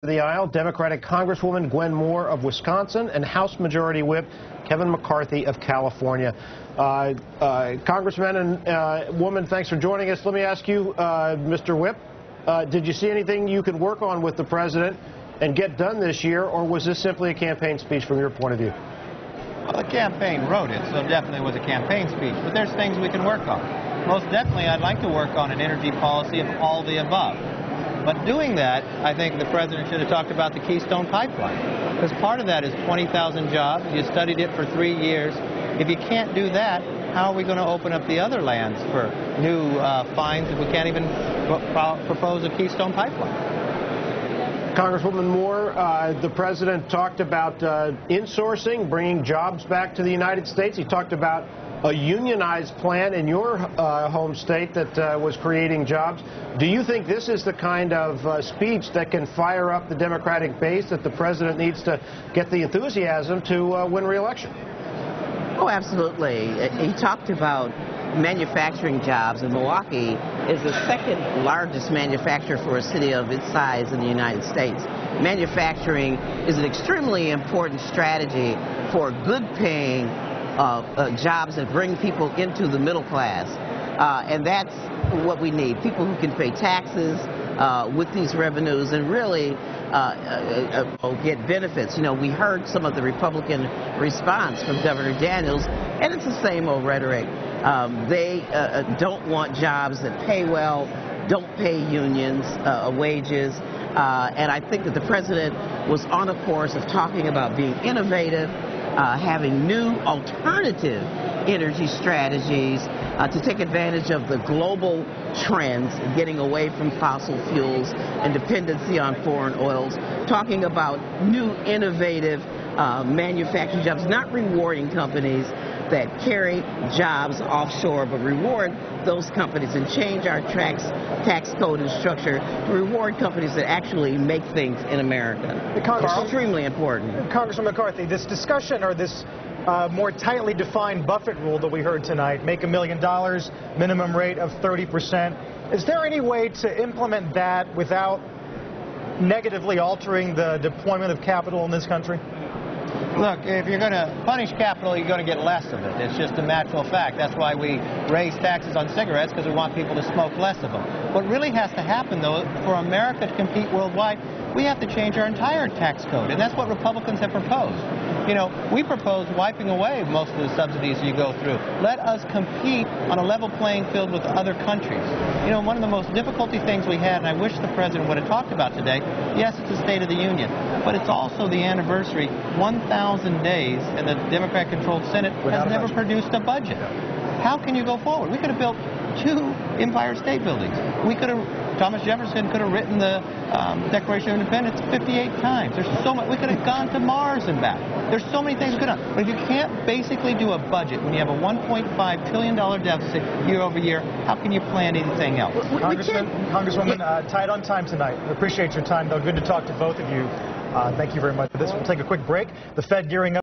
The aisle, Democratic Congresswoman Gwen Moore of Wisconsin and House Majority Whip Kevin McCarthy of California. Congressman and woman, thanks for joining us. Let me ask you, Mr. Whip, did you see anything you could work on with the president and get done this year, or was this simply a campaign speech from your point of view? Well, the campaign wrote it, so definitely was a campaign speech. But there's things we can work on. Most definitely, I'd like to work on an energy policy of all the above. But doing that, I think the president should have talked about the Keystone Pipeline. Because part of that is 20,000 jobs. You studied it for 3 years. If you can't do that, how are we going to open up the other lands for new finds if we can't even propose a Keystone Pipeline? Congresswoman Moore, the president talked about insourcing, bringing jobs back to the United States. He talked about a unionized plan in your home state that was creating jobs. Do you think this is the kind of speech that can fire up the Democratic base, that the president needs to get the enthusiasm to win re-election? Oh, absolutely. He talked about manufacturing jobs, and Milwaukee is the second largest manufacturer for a city of its size in the United States. Manufacturing is an extremely important strategy for good-paying jobs that bring people into the middle class. And that's what we need, people who can pay taxes with these revenues and really get benefits. You know, we heard some of the Republican response from Governor Daniels, and it's the same old rhetoric. They don't want jobs that pay well, don't pay unions wages, and I think that the president was on a course of talking about being innovative, having new alternative energy strategies to take advantage of the global trends, getting away from fossil fuels and dependency on foreign oils, talking about new innovative manufacturing jobs, not rewarding companies that carry jobs offshore, but reward those companies and change our tax code and structure to reward companies that actually make things in America. It's extremely important. Congressman McCarthy, this discussion or this more tightly defined Buffett rule that we heard tonight, make $1 million, minimum rate of 30%. Is there any way to implement that without negatively altering the deployment of capital in this country? Look, if you're going to punish capital, you're going to get less of it. It's just a natural fact. That's why we raise taxes on cigarettes, because we want people to smoke less of them. What really has to happen, though, for America to compete worldwide, we have to change our entire tax code, and that's what Republicans have proposed. You know, we propose wiping away most of the subsidies you go through. Let us compete on a level playing field with other countries. You know, one of the most difficult things we had, and I wish the president would have talked about today, yes, it's the State of the Union, but it's also the anniversary, 1,000 days, and the Democrat-controlled Senate has never produced a budget. How can you go forward? We could have built 2 Empire State Buildings. We could have, Thomas Jefferson could have written the Declaration of Independence 58 times. There's so much. We could have gone to Mars and back. There's so many things we could have done. But if you can't basically do a budget when you have a $1.5 trillion deficit year over year, how can you plan anything else? Congresswoman, tight on time tonight. I appreciate your time, though. Good to talk to both of you. Thank you very much for this. We'll take a quick break. The Fed gearing up.